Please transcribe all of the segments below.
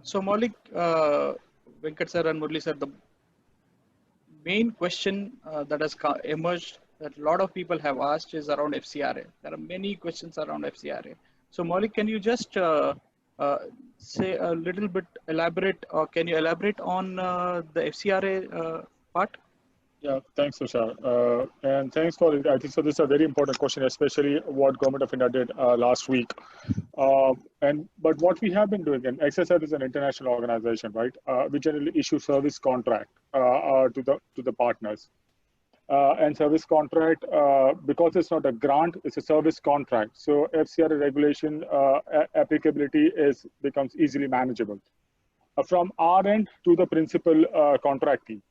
So Maulik, Venkat sir and Murli sir, the main question that has emerged that a lot of people have asked is around FCRA. There are many questions around FCRA. So Maulik, can you just say a little bit elaborate, or can you elaborate on the FCRA part? Yeah, thanks, Tushar. And thanks for it. I think so. This is a very important question, especially what Government of India did last week. But what we have been doing, and XSR is an international organization, right? We generally issue service contract to the partners. And service contract, because it's not a grant, it's a service contract. So FCRA regulation applicability becomes easily manageable. From our end to the principal contractee.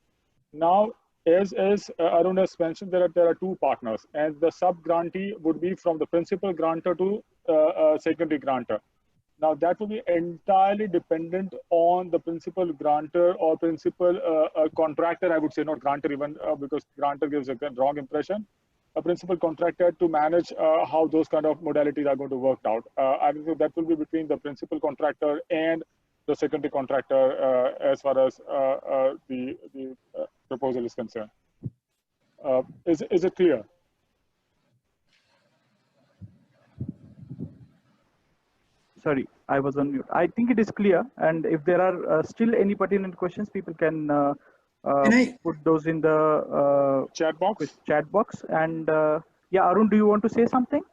Now, as Arun has mentioned, there are two partners, and the sub-grantee would be from the principal grantor to secondary grantor. Now, that will be entirely dependent on the principal grantor or principal contractor, I would say, not grantor even, because grantor gives a wrong impression. A principal contractor to manage how those kind of modalities are going to work out. I think that will be between the principal contractor and the secondary contractor as far as the proposal is concerned. Is it clear? Sorry, I was on mute. I think it is clear. And if there are still any pertinent questions, people can put those in the chat box. And yeah, Arun, do you want to say something?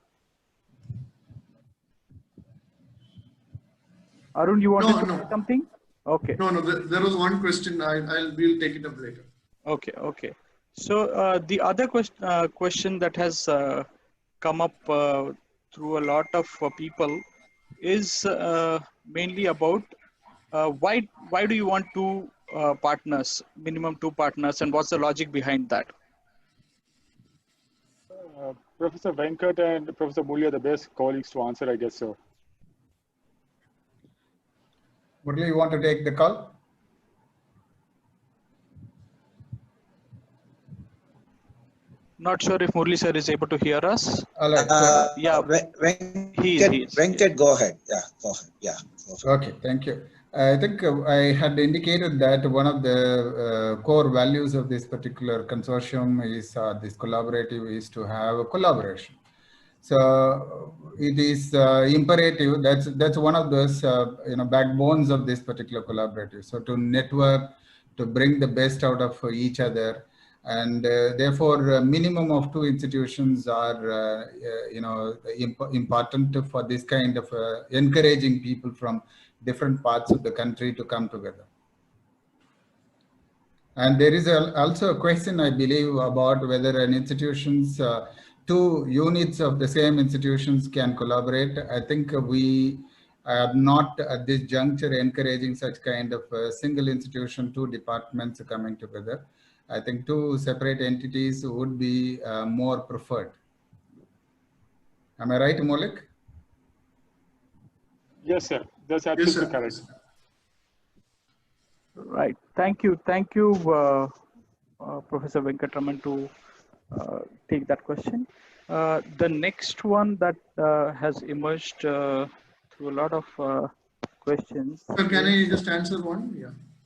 Arun, you want to say something? Okay. No, there was one question. We'll take it up later. Okay. So the other question that has come up through a lot of people is mainly about why do you want two partners, minimum two partners, and what's the logic behind that? Professor Venkat and Professor Murli are the best colleagues to answer, I guess so. Murli, you want to take the call? Not sure if Murli sir is able to hear us. Yeah, Venkat, go ahead. Yeah, go ahead. Yeah. Okay, thank you. I think I had indicated that one of the core values of this particular consortium is this collaborative is to have a collaboration. So it is imperative. That's one of those backbones of this particular collaborative. So to network, to bring the best out of each other. And therefore, a minimum of two institutions are, important for this kind of encouraging people from different parts of the country to come together. And there is also a question, I believe, about whether an institution's two units of the same institutions can collaborate. I think we are not at this juncture encouraging such kind of single institution, two departments coming together. I think two separate entities would be more preferred. Am I right, Maulik? Yes, sir. That's absolutely correct. Right. Thank you, Professor Venkatraman, to take that question. The next one that has emerged through a lot of questions. Sir, can I just answer one?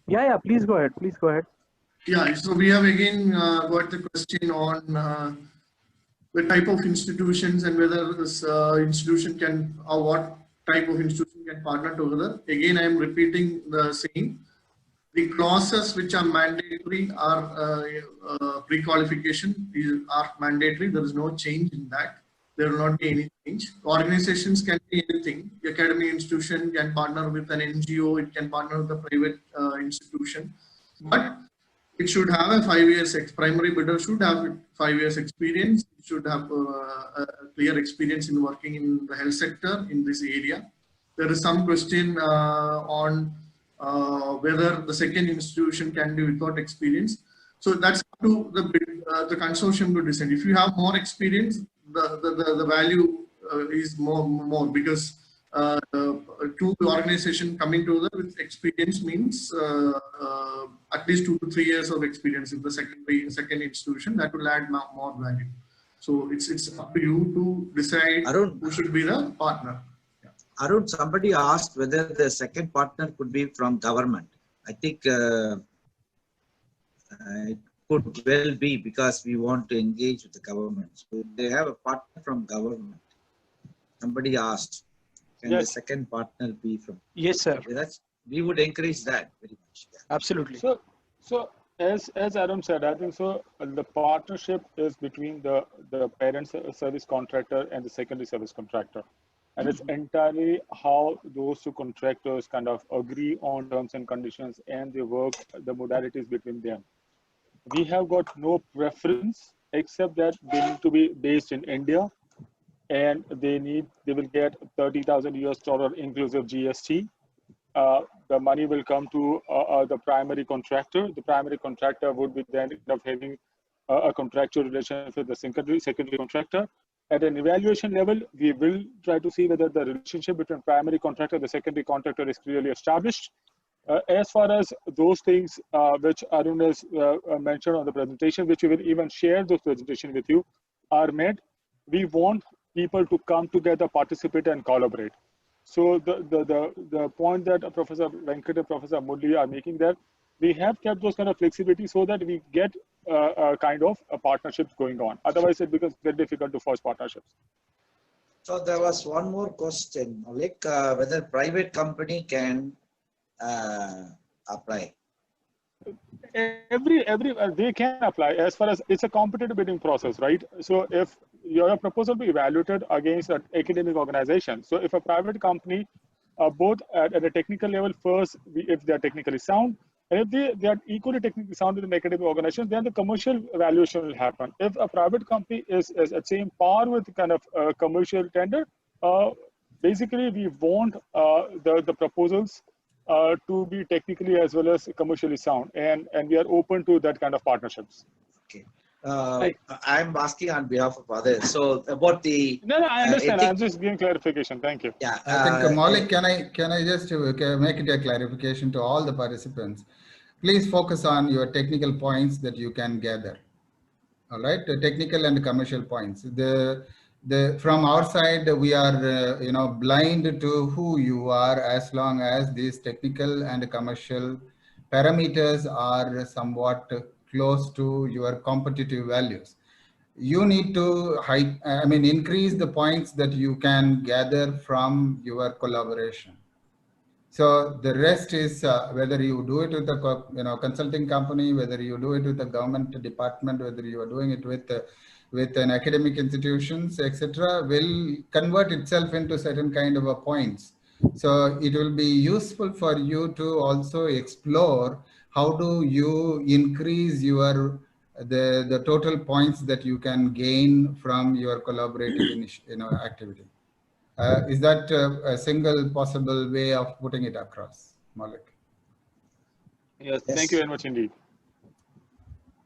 Yeah. Please go ahead. Yeah, so we have again got the question on the type of institutions and whether this institution can, or what type of institution can partner together. Again, I am repeating the same. The clauses which are mandatory are pre-qualification, are mandatory. There is no change in that. There will not be any change. Organizations can be anything. The academic institution can partner with an NGO. It can partner with a private institution. But it should have a 5 years, primary bidder should have 5 years experience. It should have a clear experience in working in the health sector in this area. There is some question on whether the second institution can be without experience. So that's up to the consortium to decide. If you have more experience, the value is more because two organizations coming together with experience means at least 2 to 3 years of experience in the second institution. That will add more value. So it's up to you to decide who should be the partner. Arun, somebody asked whether the second partner could be from government. I think it could well be, because we want to engage with the government. So they have a partner from government. Somebody asked, can the second partner be from? Yes, sir. We would encourage that very much. Yeah. Absolutely. So as Arun said, I think so. The partnership is between the parent service contractor and the secondary service contractor, and it's entirely how those two contractors kind of agree on terms and conditions, and they work the modalities between them. We have got no preference except that they need to be based in India, and they will get $30,000 inclusive GST. The money will come to the primary contractor. The primary contractor would be then end up having a contractual relationship with the secondary contractor. At an evaluation level, we will try to see whether the relationship between primary contractor and the secondary contractor is clearly established. As far as those things which Arun has mentioned on the presentation, which we will even share those presentation with you, are met, we want people to come together, participate, and collaborate. So the point that Professor Venkat and Professor Murli are making, that we have kept those kind of flexibility so that we get kind of partnerships going on. Otherwise, it becomes very difficult to force partnerships. So there was one more question, Malik, whether private company can apply. They can apply, as far as it's a competitive bidding process, right? So if your proposal be evaluated against an academic organization, so if a private company, both at a technical level, first, if they are technically sound, and if they are equally technically sound with an academic organization, then the commercial evaluation will happen. If a private company is at same par with kind of commercial tender, basically we want the proposals to be technically as well as commercially sound, and we are open to that kind of partnerships. Okay. I'm asking on behalf of others. So about the no, I understand. I'm just giving clarification. Thank you. Yeah, I think Malik, can I just make it a clarification to all the participants? Please focus on your technical points that you can gather. All right, the technical and commercial points. From our side, we are blind to who you are, as long as these technical and commercial parameters are somewhat close to your competitive values. You need to increase the points that you can gather from your collaboration. So the rest is whether you do it with a consulting company, whether you do it with a government department, whether you are doing it with an academic institutions, etc., will convert itself into certain kind of a points. So it will be useful for you to also explore how do you increase your the total points that you can gain from your collaborative activity. Is that a single possible way of putting it across, Malik? Yes, thank you very much indeed.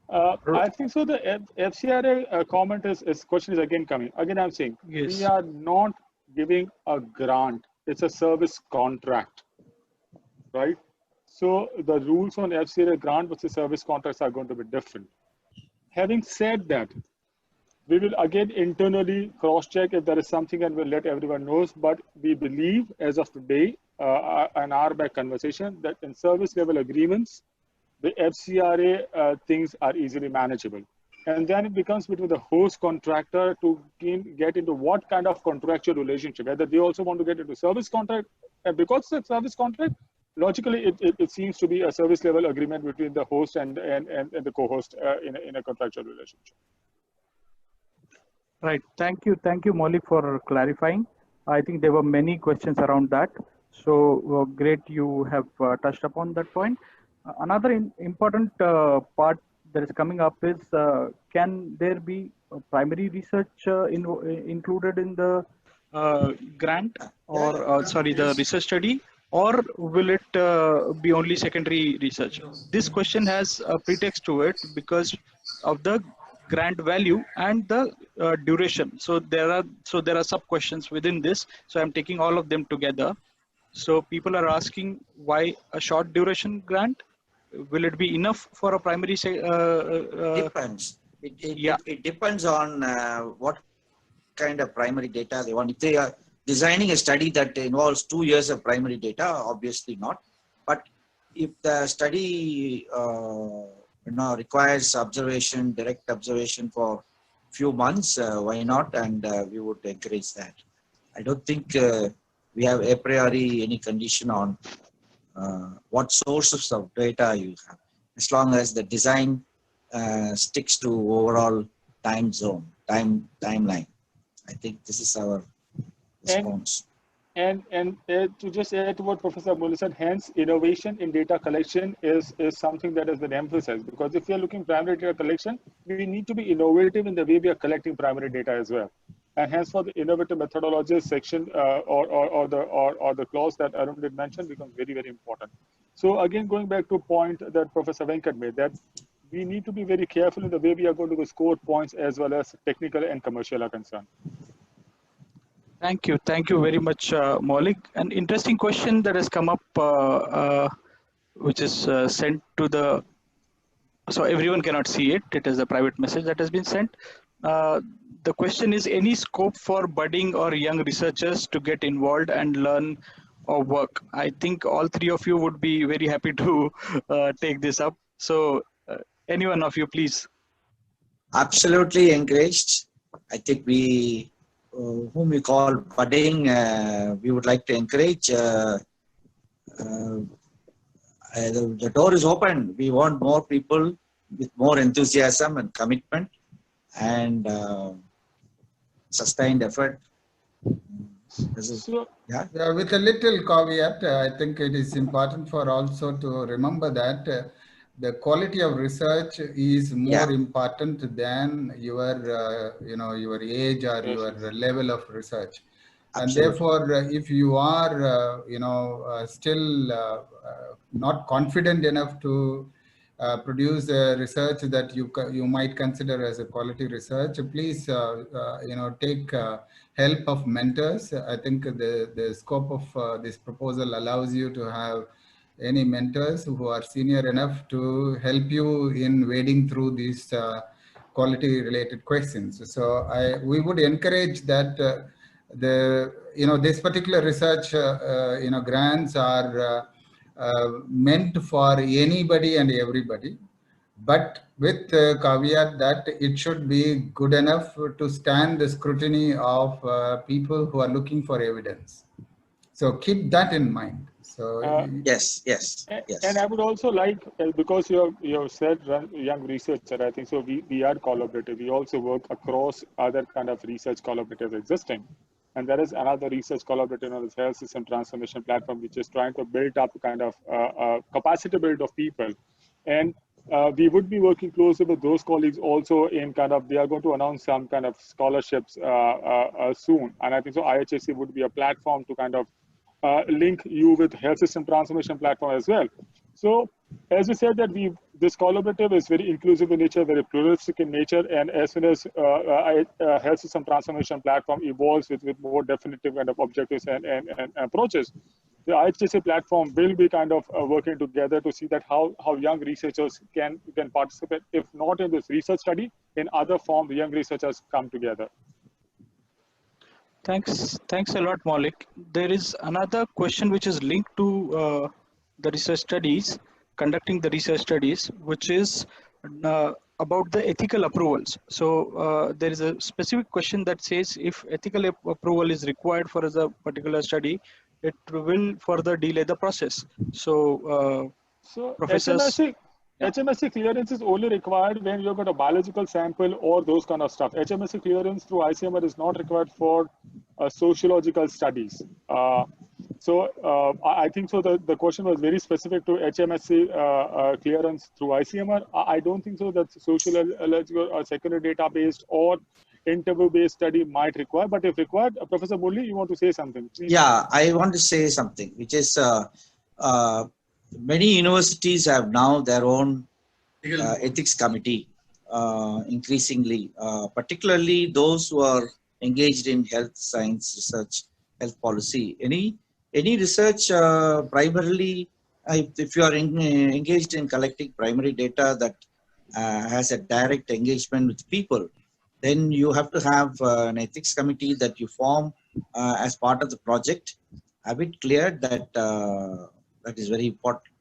I think so. The FCRA comment question is again coming. Again, I'm saying we are not giving a grant. It's a service contract, right? So the rules on FCRA grant versus service contracts are going to be different. Having said that, we will again internally cross-check if there is something, and we'll let everyone know. But we believe, as of today, an hour back conversation, that in service level agreements, the FCRA things are easily manageable. And then it becomes between the host contractor to get into what kind of contractual relationship, whether they also want to get into service contract. And because it's a service contract, logically, it seems to be a service level agreement between the host and the co-host in a contractual relationship. Right. Thank you, Maulik, for clarifying. I think there were many questions around that. So great, you have touched upon that point. Another important part that is coming up is, can there be primary research included in the grant, or the research study, or will it be only secondary research? This question has a pretext to it because of the grant value and the duration. So there are sub questions within this. So I'm taking all of them together. So people are asking, why a short duration grant? Will it be enough for a primary? Depends. It depends on what kind of primary data they want. If they are designing a study that involves 2 years of primary data, obviously not. But if the study requires observation, direct observation for few months, why not? And we would encourage that. I don't think we have a priori any condition on what sources of data you have, as long as the design sticks to overall timeline. I think this is our response. And to just add to what Professor Murli said, hence innovation in data collection is something that has been emphasized, because if we are looking primary data collection, we need to be innovative in the way we are collecting primary data as well. And hence, for the innovative methodologies section or the clause that Arun did mention becomes very, very important. So again, going back to a point that Professor Venkat made, that we need to be very careful in the way we are going to score points as well as technical and commercial are concerned. Thank you very much, Maulik. An interesting question that has come up, which is sent to the, so everyone cannot see it. It is a private message that has been sent. The question is, any scope for budding or young researchers to get involved and learn or work? I think all three of you would be very happy to take this up. So any one of you, please. Absolutely encouraged. I think we, whom we call budding, we would like to encourage. The door is open. We want more people with more enthusiasm and commitment and sustained effort. This is, yeah, with a little caveat, I think it is important for also to remember that the quality of research is more important than your, your age or your level of research. And therefore, if you are, still not confident enough to produce a research that you might consider as a quality research, please, take help of mentors. I think the scope of this proposal allows you to have any mentors who are senior enough to help you in wading through these quality related questions. So we would encourage that this particular research, grants are meant for anybody and everybody, but with the caveat that it should be good enough to stand the scrutiny of people who are looking for evidence. So keep that in mind. So yes. And I would also like, because you have said young researcher, I think so we are collaborative. We also work across other kind of research collaborators existing. And there is another research collaborator known as Health System Transformation Platform, which is trying to build up kind of capacity build of people. And we would be working closely with those colleagues also in kind of, they are going to announce some kind of scholarships soon. And I think so IHSC would be a platform to kind of link you with Health System Transformation Platform as well. So as we said that this collaborative is very inclusive in nature, very pluralistic in nature, and as soon as Health System Transformation Platform evolves with more definitive kind of objectives and approaches, the IHSC platform will be kind of working together to see that how young researchers can participate, if not in this research study, in other form, the young researchers come together. Thanks a lot, Maulik. There is another question which is linked to the research studies, conducting the research studies, which is about the ethical approvals. So there is a specific question that says if ethical approval is required for a particular study, it will further delay the process. So, professors. HMSC clearance is only required when you've got a biological sample or those kind of stuff. HMSC clearance through ICMR is not required for sociological studies. I think so the question was very specific to HMSC clearance through ICMR. I don't think so that sociological or secondary data based or interview based study might require, but if required, Professor Murli, you want to say something? Please. Yeah, I want to say something, which is many universities have now their own ethics committee, increasingly, particularly those who are engaged in health science research, health policy. Any research primarily, if you are engaged in collecting primary data that has a direct engagement with people, then you have to have an ethics committee that you form as part of the project. Have it cleared that that is very important.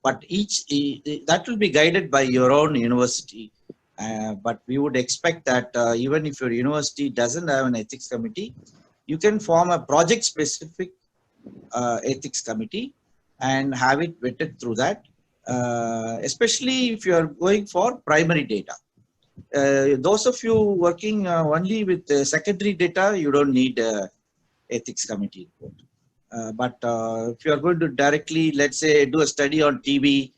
But that will be guided by your own university. But we would expect that even if your university doesn't have an ethics committee, you can form a project-specific ethics committee and have it vetted through that, especially if you are going for primary data. Those of you working only with secondary data, you don't need ethics committee report. But if you are going to directly, let's say, do a study on TB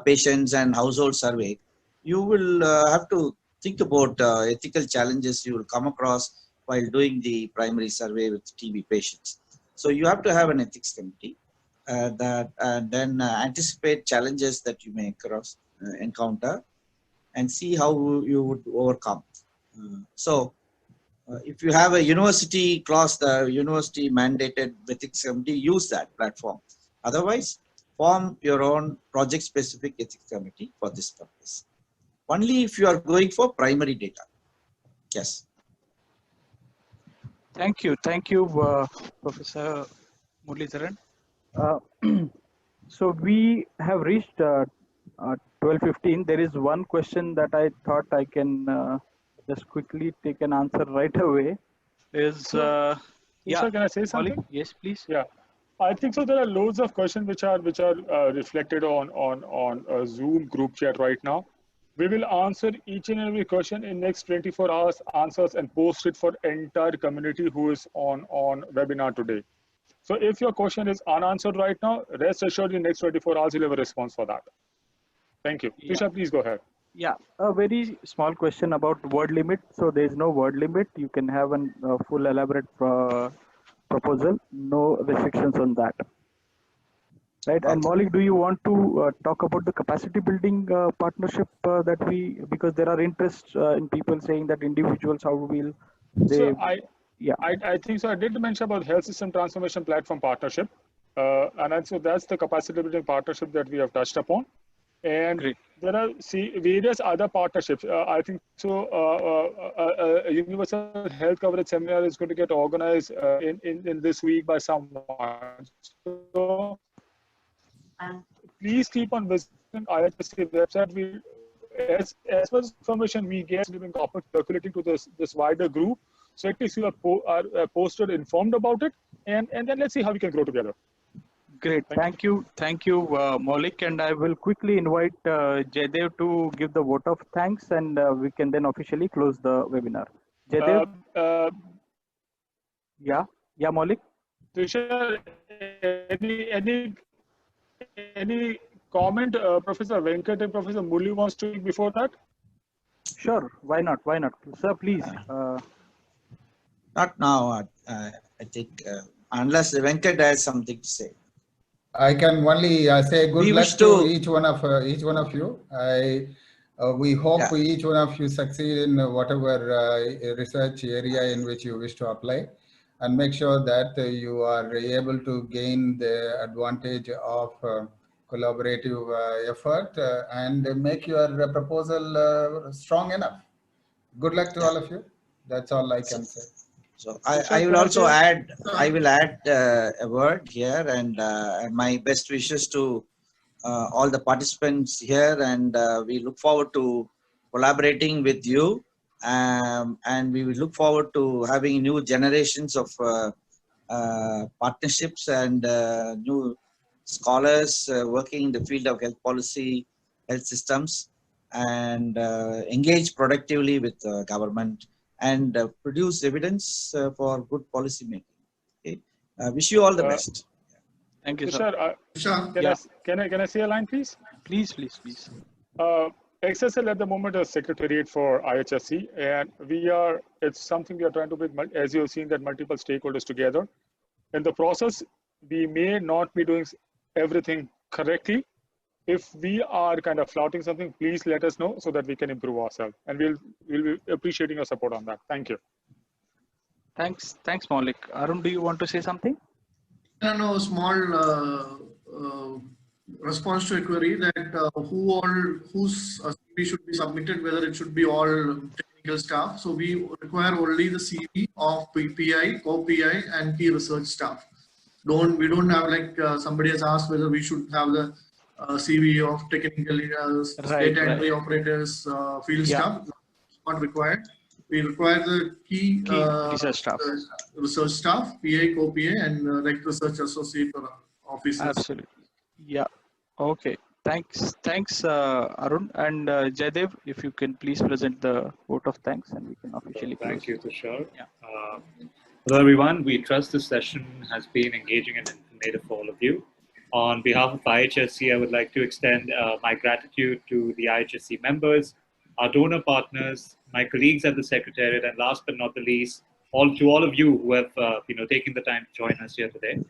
patients and household survey, you will have to think about ethical challenges you will come across while doing the primary survey with TB patients. So you have to have an ethics committee and then anticipate challenges that you may encounter and see how you would overcome. If you have a university clause, the university mandated ethics committee, use that platform. Otherwise, form your own project-specific ethics committee for this purpose. Only if you are going for primary data. Yes. Thank you, Professor Muralidharan. So we have reached 12:15. There is one question that I thought I can just quickly take an answer right away. Sir, can I say something? Maulik? Yes, please. Yeah, I think so. There are loads of questions which are reflected on a Zoom group chat right now. We will answer each and every question in next 24 hours answers and post it for entire community who is on webinar today. So if your question is unanswered right now, rest assured in next 24 hours you'll have a response for that. Thank you. Yeah. Tusha, please go ahead. Yeah, a very small question about word limit. So there is no word limit. You can have a full elaborate proposal. No restrictions on that. Right. And Maulik, do you want to talk about the capacity building partnership because there are interests in people saying that individuals, how will they? So I think so. I did mention about health system transformation platform partnership. And so that's the capacity building partnership that we have touched upon. And Great. there are various other partnerships. I think so. A universal health coverage seminar is going to get organized in this week by someone. So please keep on visiting IHSC website. As much information we get, we've been circulating to this wider group. So at least you are posted, informed about it, and then let's see how we can grow together. Great. Thank you, Maulik. And I will quickly invite Jaydev to give the vote of thanks, and we can then officially close the webinar. Jaydev? Yeah, Maulik? Tushar, any comment Professor Venkat and Professor Murli wants to make before that? Sure. Why not? Sir, please. Not now. I think unless Venkat has something to say. I can only say good luck to each one of you. We hope each one of you succeed in whatever research area in which you wish to apply, and make sure that you are able to gain the advantage of collaborative effort and make your proposal strong enough. Good luck to all of you. That's all I can say. So I will also add. I will add a word here, and my best wishes to all the participants here, and we look forward to collaborating with you, and we will look forward to having new generations of partnerships and new scholars working in the field of health policy, health systems, and engage productively with government and produce evidence for good policy making. Okay, wish you all the best. Thank you, sir. Can I say a line, please? Please. XSL at the moment is secretariat for IHSC, and it's something we are trying to bring, as you have seen, that multiple stakeholders together. In the process, we may not be doing everything correctly. If we are kind of flouting something, please let us know so that we can improve ourselves, and we'll be appreciating your support on that. Thank you. Thanks, Maulik. Arun, do you want to say something? No, small response to a query that whose CV should be submitted, whether it should be all technical staff. So we require only the CV of PI, co-PI, and key research staff. We don't have like somebody has asked whether we should have the CV of technical data entry operators, field staff. Not required. We require the key research staff, research staff, PI, co-PI, and rec research associate or officers. Absolutely. Yeah. Okay. Thanks, Arun and Jaidev. If you can please present the vote of thanks, and we can officially close. Thank you, Tushar. Yeah. Hello, everyone. We trust this session has been engaging and informative for all of you. On behalf of IHSC, I would like to extend my gratitude to the IHSC members, our donor partners, my colleagues at the Secretariat, and last but not the least, to all of you who have taken the time to join us here today.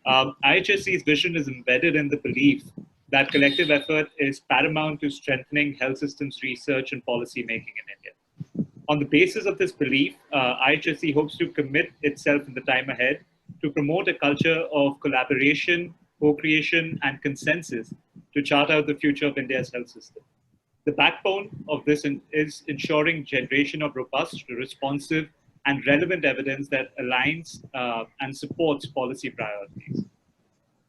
IHSC's vision is embedded in the belief that collective effort is paramount to strengthening health systems research and policy making in India. On the basis of this belief, IHSC hopes to commit itself in the time ahead to promote a culture of collaboration, co-creation, and consensus to chart out the future of India's health system. The backbone of this is ensuring generation of robust, responsive, and relevant evidence that aligns and supports policy priorities.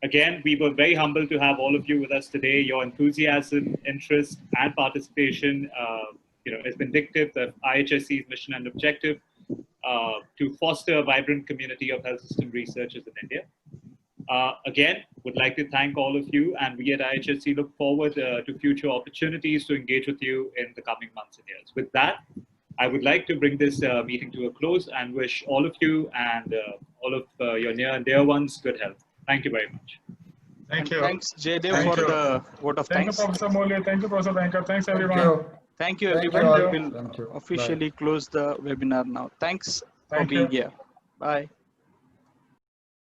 Again, we were very humbled to have all of you with us today. Your enthusiasm, interest, and participation is vindictive of IHSC's mission and objective to foster a vibrant community of health system researchers in India. Again, would like to thank all of you, and we at IHSC look forward to future opportunities to engage with you in the coming months and years. With that, I would like to bring this meeting to a close and wish all of you and all of your near and dear ones good health. Thank you very much. Thank you. Thanks, Jaidev, for the vote of Thank thanks. you, Professor Molye. Thank you, Professor Venkat. Thanks, everyone. Thank you, Thank everyone. you all. We will Thank you. officially close the webinar now. Thanks for Thank being you. here. Bye.